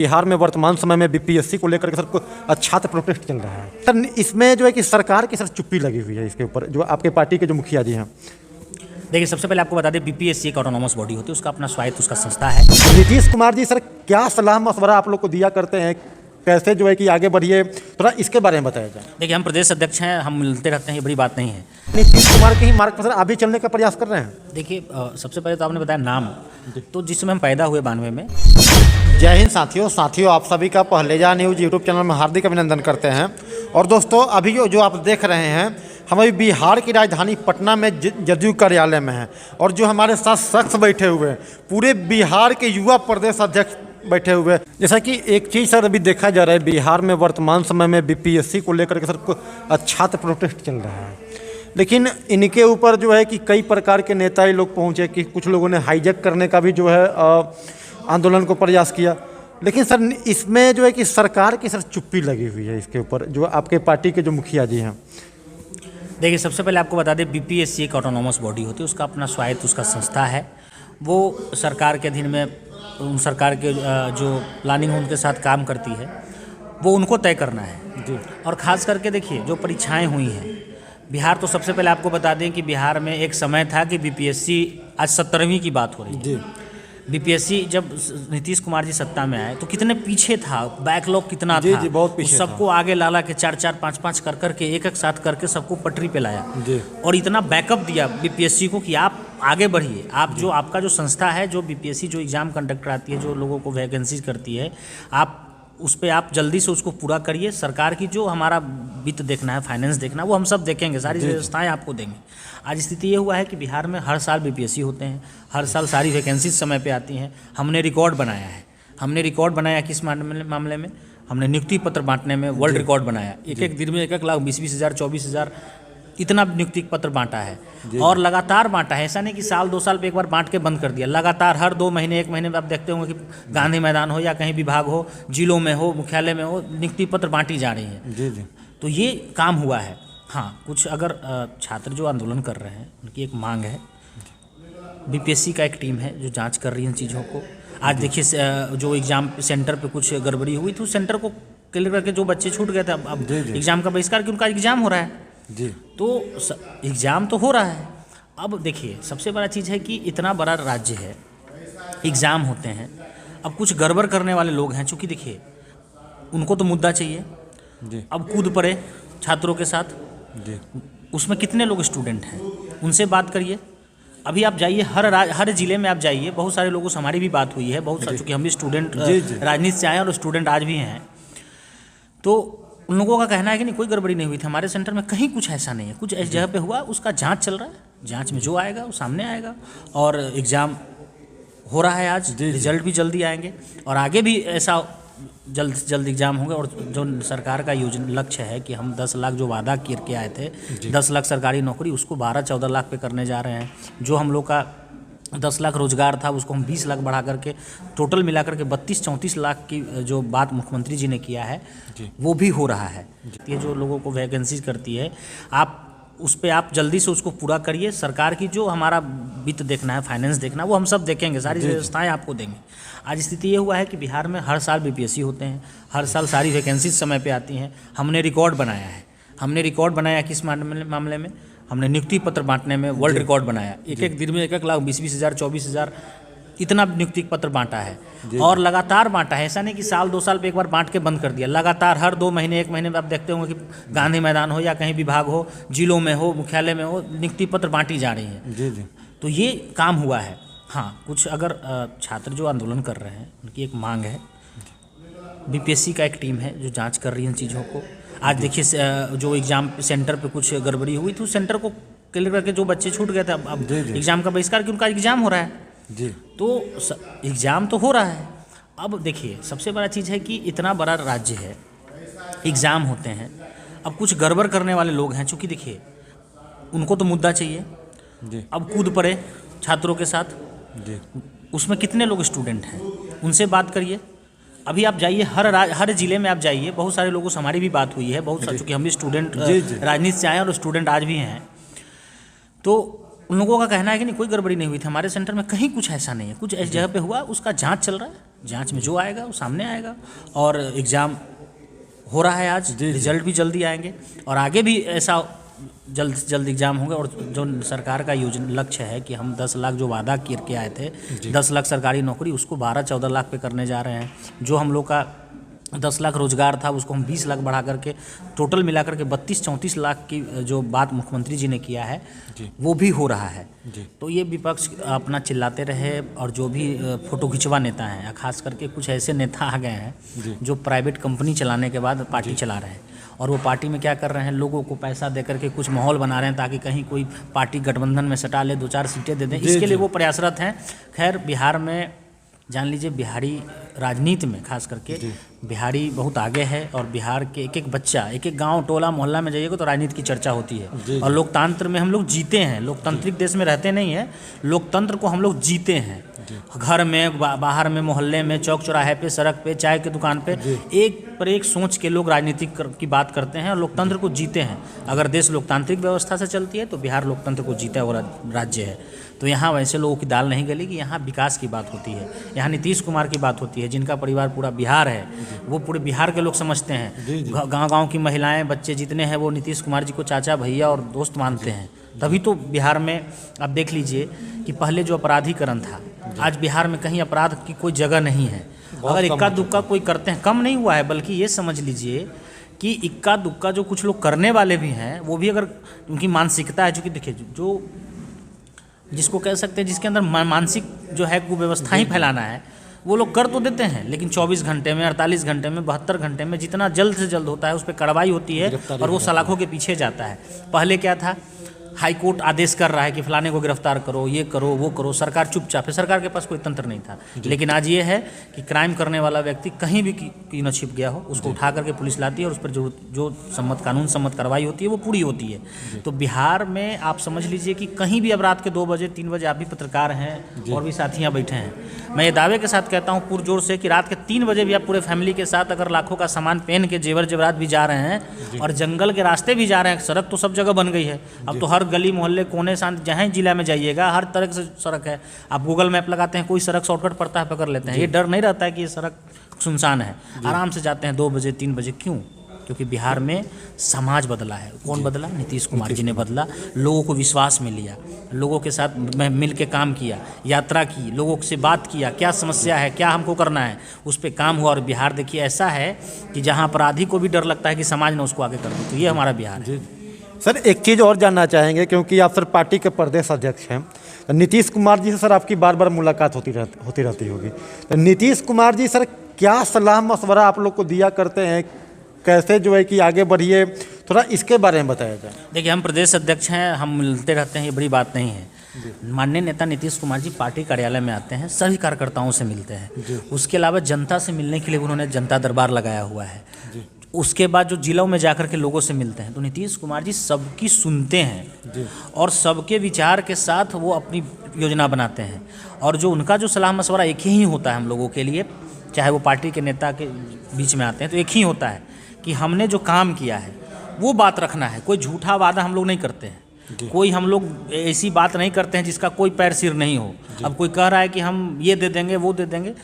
बिहार में वर्तमान समय में बीपीएससी को लेकर के सर छात्र प्रोटेस्ट चल रहा है सर। इसमें जो है कि सरकार की सर चुप्पी लगी हुई है इसके ऊपर, जो आपके पार्टी के जो मुखिया जी हैं। देखिए, सबसे पहले आपको बता दें, बीपीएससी एक ऑटोनॉमस बॉडी होती है, उसका अपना स्वायत्त उसका संस्था है। नीतीश कुमार जी सर क्या सलाह मशवरा आप लोग को दिया करते हैं, कैसे जो है कि आगे बढ़िए, थोड़ा इसके बारे में बताया जाए। देखिए, हम प्रदेश अध्यक्ष हैं, हम मिलते रहते हैं, ये बड़ी बात नहीं है। नीतीश कुमार के ही मार्ग पर सर आप भी चलने का प्रयास कर रहे हैं। देखिए, सबसे पहले तो आपने बताया नाम, तो जिस समय हम पैदा हुए 92 में। जय हिंद साथियों, आप सभी का पहलेजा न्यूज़ यूट्यूब चैनल में हार्दिक अभिनंदन करते हैं। और दोस्तों, अभी जो आप देख रहे हैं, हम अभी बिहार की राजधानी पटना में जदयू कार्यालय में हैं। और जो हमारे साथ शख्स बैठे हुए हैं, पूरे बिहार के युवा प्रदेश अध्यक्ष बैठे हुए हैं। जैसा कि एक चीज़ सर अभी देखा जा रहा है, बिहार में वर्तमान समय में बीपीएससी को लेकर के सर छात्र प्रोटेस्ट चल रहा है। लेकिन इनके ऊपर जो है कि कई प्रकार के नेता ही लोग पहुँचे, कि कुछ लोगों ने हाईजैक करने का भी जो है आंदोलन को प्रयास किया। लेकिन सर इसमें जो है कि सरकार की सर चुप्पी लगी हुई है इसके ऊपर, जो आपके पार्टी के जो मुखिया जी हैं। देखिए, सबसे पहले आपको बता दें, बीपीएससी एक ऑटोनॉमस बॉडी होती है, उसका अपना स्वायत्त उसका संस्था है। वो सरकार के अधीन में, उन सरकार के जो प्लानिंग उनके साथ काम करती है, वो उनको तय करना है जी। और ख़ास करके देखिए, जो परीक्षाएं हुई हैं बिहार, तो सबसे पहले आपको बता दें कि बिहार में एक समय था कि बीपीएससी, आज 17वीं की बात हो रही है जी। बीपीएससी जब नीतीश कुमार जी सत्ता में आए तो कितने पीछे था, बैकलॉग कितना था जी, बहुत पीछे सबको था। आगे ला के 4-4, 5-5 कर करके एक साथ करके सबको पटरी पे लाया जी। और इतना बैकअप दिया बीपीएससी को कि आप आगे बढ़िए। आप जो आपका जो संस्था है, जो बीपीएससी जो एग्ज़ाम कंडक्टर आती है, जो लोगों को वैकेंसीज करती है, आप उस पर आप जल्दी से उसको पूरा करिए। सरकार की जो हमारा वित्त देखना है, फाइनेंस देखना है, वो हम सब देखेंगे, सारी व्यवस्थाएं आपको देंगे। आज स्थिति ये हुआ है कि बिहार में हर साल बीपीएससी होते हैं, हर साल सारी वैकेंसीज समय पे आती हैं। हमने रिकॉर्ड बनाया है। हमने रिकॉर्ड बनाया किस मामले में? हमने नियुक्ति पत्र बांटने में वर्ल्ड रिकॉर्ड बनाया। एक दिन में 1 लाख 20 हज़ार 24 हज़ार इतना नियुक्ति पत्र बांटा है। और लगातार बांटा है, ऐसा नहीं कि साल 2 साल पे एक बार बांट के बंद कर दिया। लगातार हर 2 महीने 1 महीने में आप देखते होंगे कि गांधी मैदान हो या कहीं विभाग हो, जिलों में हो, मुख्यालय में हो, नियुक्ति पत्र बांटी जा रही है जी जी। तो ये काम हुआ है। हाँ, कुछ अगर छात्र जो आंदोलन कर रहे हैं, उनकी एक मांग है, बीपीएससी का एक टीम है जो जाँच कर रही है इन चीज़ों को। आज देखिए, जो एग्ज़ाम सेंटर पर कुछ गड़बड़ी हुई थी, उस सेंटर को क्लियर करके जो बच्चे छूट गए थे, अब एग्ज़ाम का बहिष्कार, कि उनका एग्ज़ाम हो रहा है जी। तो एग्ज़ाम तो हो रहा है। अब देखिए, सबसे बड़ा चीज़ है कि इतना बड़ा राज्य है, एग्ज़ाम होते हैं। अब कुछ गड़बड़ करने वाले लोग हैं, चूँकि देखिए उनको तो मुद्दा चाहिए जी। अब कूद पड़े छात्रों के साथ जी। उसमें कितने लोग स्टूडेंट हैं, उनसे बात करिए। अभी आप जाइए, हर ज़िले में आप जाइए, बहुत सारे लोगों से हमारी भी बात हुई है, बहुत सारे, चूँकि हम भी स्टूडेंट राजनीति से आए हैं और स्टूडेंट आज भी हैं, तो उन लोगों का कहना है कि नहीं, कोई गड़बड़ी नहीं हुई थी हमारे सेंटर में, कहीं कुछ ऐसा नहीं है। कुछ इस जगह पे हुआ, उसका जांच चल रहा है, जांच में जो आएगा वो सामने आएगा। और एग्ज़ाम हो रहा है आज, रिजल्ट भी जल्दी आएंगे और आगे भी ऐसा जल्द से जल्द एग्ज़ाम होंगे। और जो सरकार का योजना लक्ष्य है कि हम 10 लाख जो वादा करके आए थे, 10 लाख सरकारी नौकरी, उसको 12-14 लाख पे करने जा रहे हैं। जो हम लोग का 10 लाख रोजगार था, उसको हम 20 लाख बढ़ा करके टोटल मिला करके 32-34 लाख की जो बात मुख्यमंत्री जी ने किया है, वो भी हो रहा है। ये जो लोगों को वैकेंसीज करती है, आप उस पर आप जल्दी से उसको पूरा करिए। सरकार की जो हमारा वित्त देखना है, फाइनेंस देखना है, वो हम सब देखेंगे, सारी व्यवस्थाएं आपको देंगे। आज स्थिति ये हुआ है कि बिहार में हर साल बीपीएससी होते हैं, हर साल सारी वैकेंसीज समय पे आती हैं। हमने रिकॉर्ड बनाया है। हमने रिकॉर्ड बनाया किस मामले में? हमने नियुक्ति पत्र बांटने में वर्ल्ड रिकॉर्ड बनाया। एक दिन में 1 लाख 20 हज़ार 24 हज़ार इतना नियुक्ति पत्र बांटा है। और लगातार बांटा है, ऐसा नहीं कि साल 2 साल पे एक बार बांट के बंद कर दिया। लगातार हर 2 महीने 1 महीने में आप देखते होंगे कि गांधी मैदान हो या कहीं विभाग हो, जिलों में हो, मुख्यालय में हो, नियुक्ति पत्र बांटी जा रही है जी जी। तो ये काम हुआ है। हाँ, कुछ अगर छात्र जो आंदोलन कर रहे हैं, उनकी एक मांग है, बीपीएससी का एक टीम है जो जाँच कर रही है इन चीज़ों को। आज देखिए, जो एग्ज़ाम सेंटर पे कुछ गड़बड़ी हुई थी, उस सेंटर को क्लियर करके जो बच्चे छूट गए थे, अब एग्ज़ाम का बहिष्कार, कि उनका एग्ज़ाम हो रहा है जी। तो एग्ज़ाम तो हो रहा है। अब देखिए, सबसे बड़ा चीज़ है कि इतना बड़ा राज्य है, एग्ज़ाम होते हैं। अब कुछ गड़बड़ करने वाले लोग हैं, चूँकि देखिए उनको तो मुद्दा चाहिए जी। अब कूद पड़े छात्रों के साथ जी। उसमें कितने लोग स्टूडेंट हैं, उनसे बात करिए। अभी आप जाइए, हर ज़िले में आप जाइए, बहुत सारे लोगों से हमारी भी बात हुई है, बहुत सारे, चूँकि हम भी स्टूडेंट राजनीति से आए हैं और स्टूडेंट आज भी हैं, तो उन लोगों का कहना है कि नहीं, कोई गड़बड़ी नहीं हुई थी हमारे सेंटर में, कहीं कुछ ऐसा नहीं है। कुछ इस जगह पे हुआ, उसका जांच चल रहा है, जांच में जो आएगा वो सामने आएगा। और एग्ज़ाम हो रहा है आज, रिजल्ट भी जल्दी आएंगे और आगे भी ऐसा जल्द से जल्द एग्ज़ाम होंगे। और जो सरकार का योजना लक्ष्य है कि हम 10 लाख जो वादा करके आए थे, 10 लाख सरकारी नौकरी, उसको 12-14 लाख पे करने जा रहे हैं। जो हम लोग का 10 लाख रोजगार था उसको हम 20 लाख बढ़ा करके टोटल मिला करके 32-34 लाख की जो बात मुख्यमंत्री जी ने किया है वो भी हो रहा है। तो ये विपक्ष अपना चिल्लाते रहे और जो भी फोटो खिंचवा नेता हैं, खास करके कुछ ऐसे नेता आ गए हैं जो प्राइवेट कंपनी चलाने के बाद पार्टी चला रहे हैं और वो पार्टी में क्या कर रहे हैं, लोगों को पैसा दे करके कुछ माहौल बना रहे हैं ताकि कहीं कोई पार्टी गठबंधन में सटा ले, 2-4 सीटें दे दें, इसके लिए वो प्रयासरत हैं। खैर बिहार में जान लीजिए, बिहारी राजनीति में खास करके बिहारी बहुत आगे है और बिहार के एक एक बच्चा, एक एक गांव टोला मोहल्ला में जाइएगा तो राजनीति की चर्चा होती है। और लोकतंत्र में हम लोग जीते हैं, लोकतांत्रिक देश में रहते नहीं हैं, लोकतंत्र को हम लोग जीते हैं। घर में, बाहर में, मोहल्ले में, चौक चौराहे पे, सड़क पे, चाय की दुकान पे, एक पर एक सोच के लोग राजनीति की बात करते हैं और लोकतंत्र को जीते हैं। अगर देश लोकतांत्रिक व्यवस्था से चलती है तो बिहार लोकतंत्र को जीता हुआ राज्य है। तो यहाँ वैसे लोगों की दाल नहीं गली कि यहाँ विकास की बात होती है, यहाँ नीतीश कुमार की बात होती है, जिनका परिवार पूरा बिहार है, वो पूरे बिहार के लोग समझते हैं। गांव-गांव की महिलाएं, बच्चे जितने हैं वो नीतीश कुमार जी को चाचा, भैया और दोस्त मानते हैं। तभी तो बिहार में आप देख लीजिए कि पहले जो अपराधीकरण था, आज बिहार में कहीं अपराध की कोई जगह नहीं है। अगर इक्का दुक्का कोई करते हैं, कम नहीं हुआ है, बल्कि ये समझ लीजिए कि इक्का दुक्का जो कुछ लोग करने वाले भी हैं, वो भी अगर उनकी मानसिकता है, चूँकि देखिए जो जिसको कह सकते हैं जिसके अंदर मानसिक जो है कुव्यवस्था ही फैलाना है, वो लोग कर तो देते हैं, लेकिन 24 घंटे में, 48 घंटे में, 72 घंटे में जितना जल्द से जल्द होता है उस पर कार्रवाई होती है और वो सलाखों के पीछे जाता है। पहले क्या था, हाई कोर्ट आदेश कर रहा है कि फलाने को गिरफ्तार करो, ये करो, वो करो, सरकार चुपचाप है, सरकार के पास कोई तंत्र नहीं था। लेकिन आज ये है कि क्राइम करने वाला व्यक्ति कहीं भी की न छिप गया हो, उसको उठा करके पुलिस लाती है और उस पर जो सम्मत कानून सम्मत कार्रवाई होती है वो पूरी होती है। तो बिहार में आप समझ लीजिए कि कहीं भी अब रात के 2 बजे 3 बजे, आप भी पत्रकार हैं और भी साथियाँ बैठे हैं, मैं ये दावे के साथ कहता हूँ पुरजोर से कि रात के 3 बजे भी आप पूरे फैमिली के साथ अगर लाखों का सामान पहन के, जेवर जेवरात भी जा रहे हैं और जंगल के रास्ते भी जा रहे हैं, सड़क तो सब जगह बन गई है अब तो, हर गली मोहल्ले कोने शांत जहाँ जिला में जाइएगा हर तरह से सड़क है। आप गूगल मैप लगाते हैं, कोई सड़क शॉर्टकट पड़ता है, पकड़ लेते हैं। ये डर नहीं रहता है कि ये सड़क सुनसान है, आराम से जाते हैं 2 बजे 3 बजे। क्यों? क्योंकि बिहार में समाज बदला है। कौन बदला? नीतीश कुमार जी ने बदला। लोगों को विश्वास में लिया, लोगों के साथ मिल के काम किया, यात्रा की, लोगों से बात किया, क्या समस्या है, क्या हमको करना है, उस पर काम हुआ। और बिहार देखिए ऐसा है कि जहाँ अपराधी को भी डर लगता है कि समाज ने उसको आगे कर दी, तो ये हमारा बिहार है। सर एक चीज़ और जानना चाहेंगे, क्योंकि आप सर पार्टी के प्रदेश अध्यक्ष हैं, तो नीतीश कुमार जी से सर आपकी बार बार मुलाकात होती रहती होगी, तो नीतीश कुमार जी सर क्या सलाह मशवरा आप लोग को दिया करते हैं, कैसे जो है कि आगे बढ़िए, थोड़ा इसके बारे में बताया जाए। देखिए हम प्रदेश अध्यक्ष हैं, हम मिलते रहते हैं, ये बड़ी बात नहीं है। माननीय नेता नीतीश कुमार जी पार्टी कार्यालय में आते हैं, सभी कार्यकर्ताओं से मिलते हैं। उसके अलावा जनता से मिलने के लिए उन्होंने जनता दरबार लगाया हुआ है। उसके बाद जो जिलों में जाकर के लोगों से मिलते हैं, तो नीतीश कुमार जी सबकी सुनते हैं और सबके विचार के साथ वो अपनी योजना बनाते हैं। और जो उनका जो सलाह मशवरा एक ही होता है हम लोगों के लिए, चाहे वो पार्टी के नेता के बीच में आते हैं, तो एक ही होता है कि हमने जो काम किया है वो बात रखना है। कोई झूठा वादा हम लोग नहीं करते हैं, कोई हम लोग ऐसी बात नहीं करते हैं जिसका कोई पैर सिर नहीं हो। अब कोई कह रहा है कि हम ये दे देंगे, वो दे देंगे,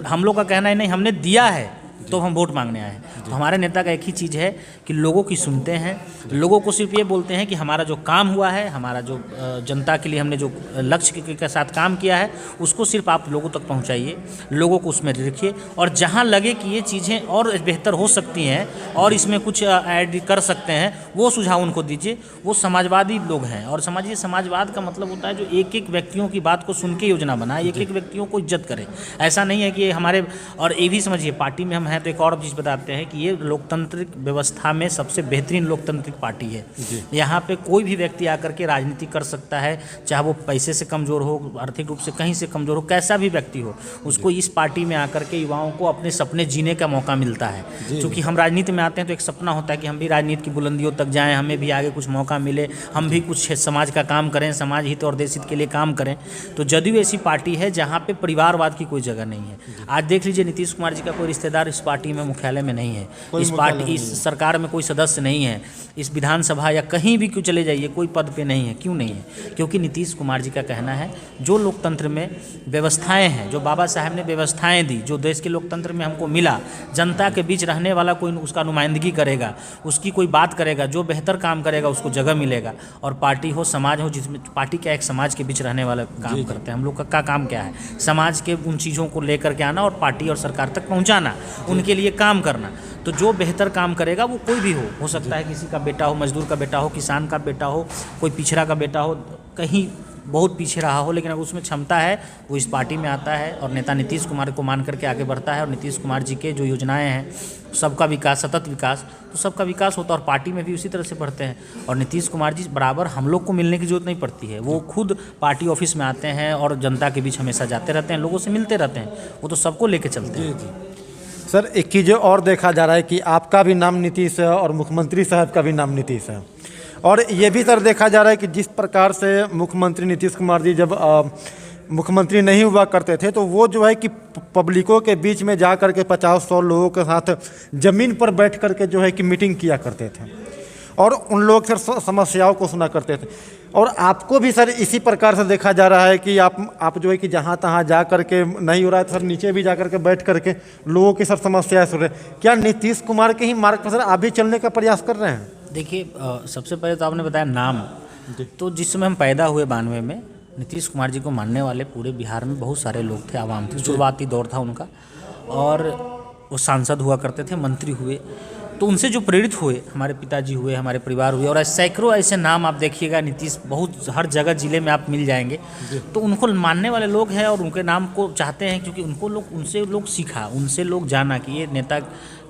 हम लोग का कहना है नहीं, हमने दिया है तो हम वोट मांगने आए हैं। तो हमारे नेता का एक ही चीज़ है कि लोगों की सुनते हैं, लोगों को सिर्फ ये बोलते हैं कि हमारा जो काम हुआ है, हमारा जो जनता के लिए हमने जो लक्ष्य के साथ काम किया है, उसको सिर्फ आप लोगों तक पहुंचाइए, लोगों को उसमें रखिए, और जहां लगे कि ये चीज़ें और बेहतर हो सकती हैं और इसमें कुछ ऐड कर सकते हैं, वो सुझाव उनको दीजिए। वो समाजवादी लोग हैं और समाजवाद का मतलब होता है जो एक एक व्यक्तियों की बात को सुन के योजना बनाए, एक एक व्यक्तियों को इज्जत करे। ऐसा नहीं है कि हमारे, और ये भी समझिए पार्टी में हम हैं तो एक और चीज़ बताते हैं कि ये लोकतांत्रिक व्यवस्था में सबसे बेहतरीन लोकतांत्रिक पार्टी है। यहाँ पे कोई भी व्यक्ति आकर के राजनीति कर सकता है, चाहे वो पैसे से कमज़ोर हो, आर्थिक रूप से कहीं से कमज़ोर हो, कैसा भी व्यक्ति हो, उसको इस पार्टी में आकर के युवाओं को अपने सपने जीने का मौका मिलता है। क्योंकि हम राजनीति में आते हैं तो एक सपना होता है कि हम भी राजनीति की बुलंदियों तक जाएँ, हमें भी आगे कुछ मौका मिले, हम भी कुछ समाज का काम करें, समाज हित और देश हित के लिए काम करें। तो जदयू ऐसी पार्टी है जहाँ पे परिवारवाद की कोई जगह नहीं है। आज देख लीजिए नीतीश कुमार जी का कोई रिश्तेदार पार्टी में मुख्यालय में नहीं है, इस सरकार में कोई सदस्य नहीं है, इस विधानसभा या कहीं भी क्यों चले जाइए कोई पद पे नहीं है। क्यों नहीं है? क्योंकि नीतीश कुमार जी का कहना है जो लोकतंत्र में व्यवस्थाएं हैं, जो बाबा साहब ने व्यवस्थाएं दी, जो देश के लोकतंत्र में हमको मिला, जनता के बीच रहने वाला कोई उसका नुमाइंदगी करेगा, उसकी कोई बात करेगा, जो बेहतर काम करेगा उसको जगह मिलेगा। और पार्टी हो, समाज हो, जिसमें पार्टी क्या एक समाज के बीच रहने वाला काम करते हैं। हम लोग का काम क्या है? समाज के उन चीज़ों को लेकर के आना और पार्टी और सरकार तक पहुंचाना, उनके लिए काम करना। तो जो बेहतर काम करेगा वो कोई भी हो सकता है किसी का बेटा हो, मजदूर का बेटा हो, किसान का बेटा हो, कोई पिछड़ा का बेटा हो, कहीं बहुत पीछे रहा हो, लेकिन अगर उसमें क्षमता है वो इस पार्टी में आता है और नेता नीतीश कुमार को मान करके आगे बढ़ता है। और नीतीश कुमार जी के जो योजनाएं हैं, सबका विकास, सतत विकास, तो सबका विकास होता है और पार्टी में भी उसी तरह से बढ़ते हैं। और नीतीश कुमार जी बराबर हम लोग को मिलने की जरूरत नहीं पड़ती है, वो खुद पार्टी ऑफिस में आते हैं और जनता के बीच हमेशा जाते रहते हैं, लोगों से मिलते रहते हैं, वो तो सबको लेके चलते हैं। सर, एक चीज़ और देखा जा रहा है कि आपका भी नाम नीतीश है और मुख्यमंत्री साहब का भी नाम नीतीश है। और ये भी सर देखा जा रहा है कि जिस प्रकार से मुख्यमंत्री नीतीश कुमार जी जब मुख्यमंत्री नहीं हुआ करते थे तो वो जो है कि पब्लिकों के बीच में जा कर के 50-100 लोगों के साथ ज़मीन पर बैठ कर के जो है कि मीटिंग किया करते थे और उन लोग से समस्याओं को सुना करते थे। और आपको भी सर इसी प्रकार से देखा जा रहा है कि आप जो है कि जहाँ तहाँ जा कर के नहीं हो रहा है तो सर नीचे भी जा कर के बैठ कर के लोगों की सर समस्याएं सुन रहे हैं। क्या नीतीश कुमार के ही मार्ग पर सर आप भी चलने का प्रयास कर रहे हैं? देखिए, सबसे पहले तो आपने बताया नाम, तो जिस समय हम पैदा हुए 92 में, नीतीश कुमार जी को मानने वाले पूरे बिहार में बहुत सारे लोग थे, आवाम थी, शुरुआती दौर था उनका। और वो सांसद हुआ करते थे, मंत्री हुए, तो उनसे जो प्रेरित हुए, हमारे पिताजी हुए, हमारे परिवार हुए, और सैकड़ों ऐसे नाम आप देखिएगा नीतीश, बहुत हर जगह ज़िले में आप मिल जाएंगे। तो उनको मानने वाले लोग हैं और उनके नाम को चाहते हैं क्योंकि उनसे लोग सीखा, उनसे लोग जाना कि ये नेता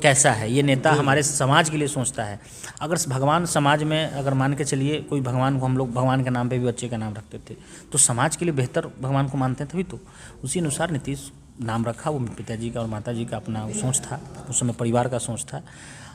कैसा है, ये नेता हमारे समाज के लिए सोचता है। अगर भगवान समाज में, अगर मान के चलिए कोई भगवान को हम लोग भगवान के नाम पे भी बच्चे का नाम रखते थे, तो समाज के लिए बेहतर भगवान को मानते हैं, तभी तो उसी अनुसार नीतीश नाम रखा। वो पिताजी का और माताजी का अपना सोच था, उस समय परिवार का सोच था।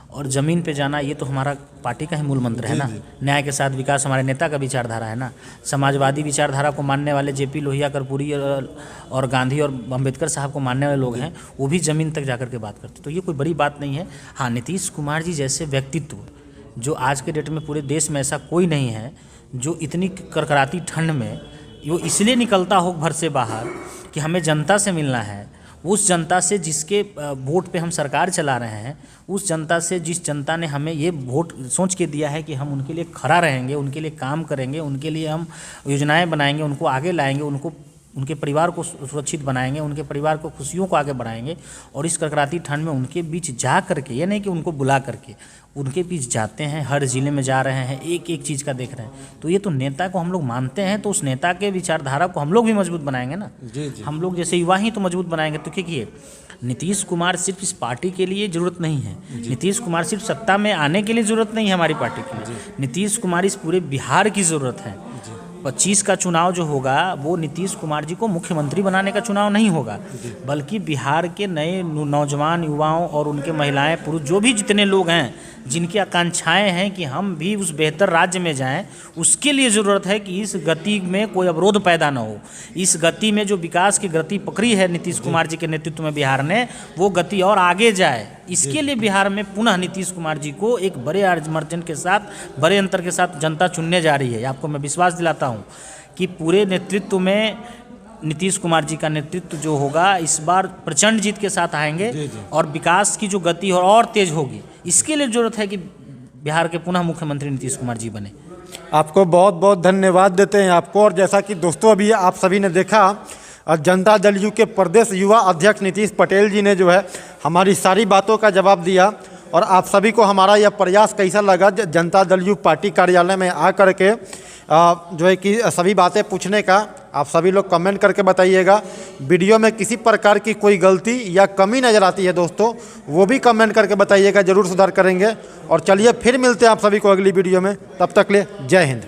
और ज़मीन पे जाना, ये तो हमारा पार्टी का ही मूल मंत्र है ना। न्याय के साथ विकास हमारे नेता का विचारधारा है ना। समाजवादी विचारधारा को मानने वाले जेपी लोहिया, कर्पूरी और गांधी और अम्बेडकर साहब को मानने वाले लोग हैं, वो भी ज़मीन तक जाकर के बात करते। तो ये कोई बड़ी बात नहीं है। हाँ, नीतीश कुमार जी जैसे व्यक्तित्व जो आज के डेट में पूरे देश में ऐसा कोई नहीं है जो इतनी करकराती ठंड में वो इसलिए निकलता हो घर से बाहर कि हमें जनता से मिलना है, उस जनता से जिसके वोट पे हम सरकार चला रहे हैं, उस जनता से जिस जनता ने हमें ये वोट सोच के दिया है कि हम उनके लिए खड़ा रहेंगे, उनके लिए काम करेंगे, उनके लिए हम योजनाएं बनाएंगे, उनको आगे लाएंगे, उनको उनके परिवार को सुरक्षित बनाएंगे, उनके परिवार को खुशियों को आगे बढ़ाएंगे। और इस करकराती ठंड में उनके बीच जा करके, ये नहीं कि उनको बुला करके, उनके बीच जाते हैं, हर ज़िले में जा रहे हैं, एक एक चीज़ का देख रहे हैं। तो ये तो नेता को हम लोग मानते हैं, तो उस नेता के विचारधारा को हम लोग भी मजबूत बनाएंगे ना। जी। हम लोग जैसे युवा ही तो मजबूत बनाएंगे। तो देखिए, नीतीश कुमार सिर्फ इस पार्टी के लिए ज़रूरत नहीं है, नीतीश कुमार सिर्फ सत्ता में आने के लिए ज़रूरत नहीं है हमारी पार्टी के लिए, नीतीश कुमार इस पूरे बिहार की ज़रूरत है। 25 का चुनाव जो होगा वो नीतीश कुमार जी को मुख्यमंत्री बनाने का चुनाव नहीं होगा, बल्कि बिहार के नए नौजवान युवाओं और उनके महिलाएं, पुरुष, जो भी जितने लोग हैं जिनकी आकांक्षाएं हैं कि हम भी उस बेहतर राज्य में जाएं, उसके लिए ज़रूरत है कि इस गति में कोई अवरोध पैदा ना हो। इस गति में जो विकास की गति पकड़ी है नीतीश कुमार जी के नेतृत्व में बिहार ने, वो गति और आगे जाए। इसके लिए बिहार में पुनः नीतीश कुमार जी को एक बड़े मार्जिन के साथ, बड़े अंतर के साथ जनता चुनने जा रही है। आपको मैं विश्वास दिलाता हूँ कि पूरे नेतृत्व में नीतीश कुमार जी का नेतृत्व जो होगा इस बार प्रचंड जीत के साथ आएंगे और विकास की जो गति और तेज होगी। इसके लिए ज़रूरत है कि बिहार के पुनः मुख्यमंत्री नीतीश कुमार जी बने। आपको बहुत बहुत धन्यवाद देते हैं आपको। और जैसा कि दोस्तों अभी आप सभी ने देखा, जनता दल यू के प्रदेश युवा अध्यक्ष नीतीश पटेल जी ने जो है हमारी सारी बातों का जवाब दिया। और आप सभी को हमारा यह प्रयास कैसा लगा जनता दल यू पार्टी कार्यालय में आकर के जो है कि सभी बातें पूछने का, आप सभी लोग कमेंट करके बताइएगा। वीडियो में किसी प्रकार की कोई गलती या कमी नज़र आती है दोस्तों, वो भी कमेंट करके बताइएगा, ज़रूर सुधार करेंगे। और चलिए फिर मिलते हैं आप सभी को अगली वीडियो में, तब तक ले जय हिंद।